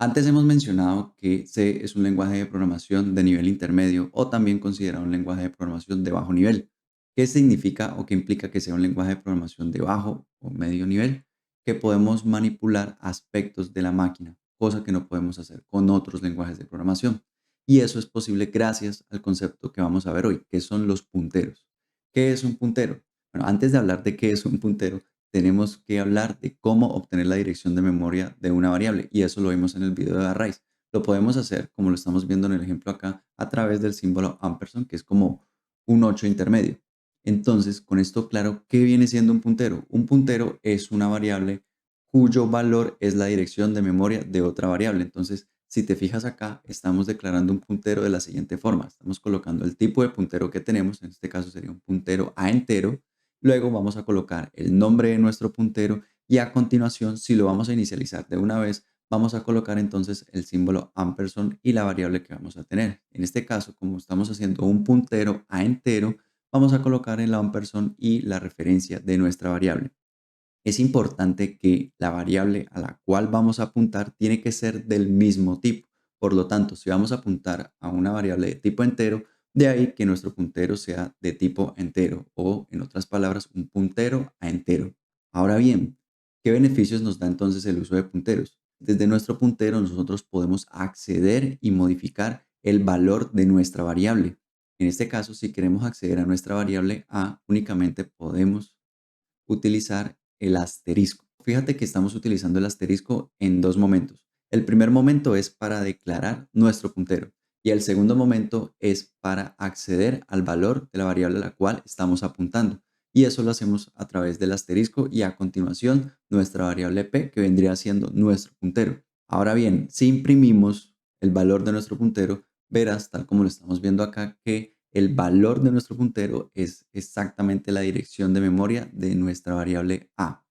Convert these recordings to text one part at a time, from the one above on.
Antes hemos mencionado que C es un lenguaje de programación de nivel intermedio o también considerado un lenguaje de programación de bajo nivel. ¿Qué significa o qué implica que sea un lenguaje de programación de bajo o medio nivel? Que podemos manipular aspectos de la máquina, cosa que no podemos hacer con otros lenguajes de programación. Y eso es posible gracias al concepto que vamos a ver hoy, que son los punteros. ¿Qué es un puntero? Bueno, antes de hablar de qué es un puntero, tenemos que hablar de cómo obtener la dirección de memoria de una variable y eso lo vimos en el video de Arrays. Lo podemos hacer, como lo estamos viendo en el ejemplo acá, a través del símbolo ampersand, que es como un 8 intermedio. Entonces, con esto claro, ¿qué viene siendo un puntero? Un puntero es una variable cuyo valor es la dirección de memoria de otra variable. Entonces, si te fijas acá, estamos declarando un puntero de la siguiente forma. Estamos colocando el tipo de puntero que tenemos, en este caso sería un puntero a entero. Luego vamos a colocar el nombre de nuestro puntero y a continuación, si lo vamos a inicializar de una vez, vamos a colocar entonces el símbolo ampersand y la variable que vamos a tener. En este caso, como estamos haciendo un puntero a entero, vamos a colocar el ampersand y la referencia de nuestra variable. Es importante que la variable a la cual vamos a apuntar tiene que ser del mismo tipo. Por lo tanto, si vamos a apuntar a una variable de tipo entero, de ahí que nuestro puntero sea de tipo entero o, en otras palabras, un puntero a entero. Ahora bien, ¿qué beneficios nos da entonces el uso de punteros? Desde nuestro puntero nosotros podemos acceder y modificar el valor de nuestra variable. En este caso, si queremos acceder a nuestra variable a, únicamente podemos utilizar el asterisco. Fíjate que estamos utilizando el asterisco en dos momentos. El primer momento es para declarar nuestro puntero y el segundo momento es para acceder al valor de la variable a la cual estamos apuntando. Y eso lo hacemos a través del asterisco y a continuación nuestra variable p que vendría siendo nuestro puntero. Ahora bien, si imprimimos el valor de nuestro puntero, verás, tal como lo estamos viendo acá, que el valor de nuestro puntero es exactamente la dirección de memoria de nuestra variable a.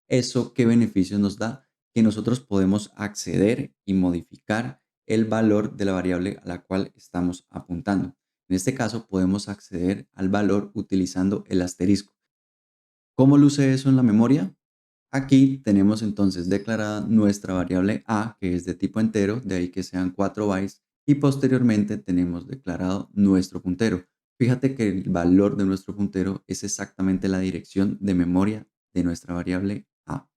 ¿Eso qué beneficios nos da? Que nosotros podemos acceder y modificar el valor de la variable a la cual estamos apuntando. En este caso, podemos acceder al valor utilizando el asterisco. ¿Cómo luce eso en la memoria? Aquí tenemos entonces declarada nuestra variable a, que es de tipo entero, de ahí que sean 4 bytes, y posteriormente tenemos declarado nuestro puntero. Fíjate que el valor de nuestro puntero es exactamente la dirección de memoria de nuestra variable a.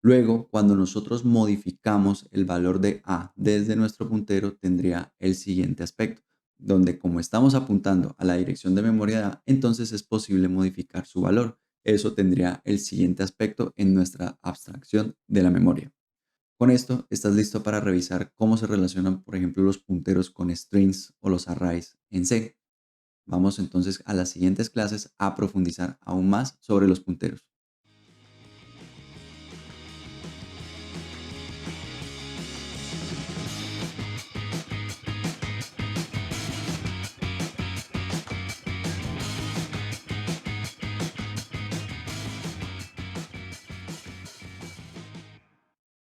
Luego, cuando nosotros modificamos el valor de a desde nuestro puntero, tendría el siguiente aspecto, donde como estamos apuntando a la dirección de memoria de a, entonces es posible modificar su valor. Eso tendría el siguiente aspecto en nuestra abstracción de la memoria. Con esto, estás listo para revisar cómo se relacionan, por ejemplo, los punteros con strings o los arrays en C. Vamos entonces a las siguientes clases a profundizar aún más sobre los punteros.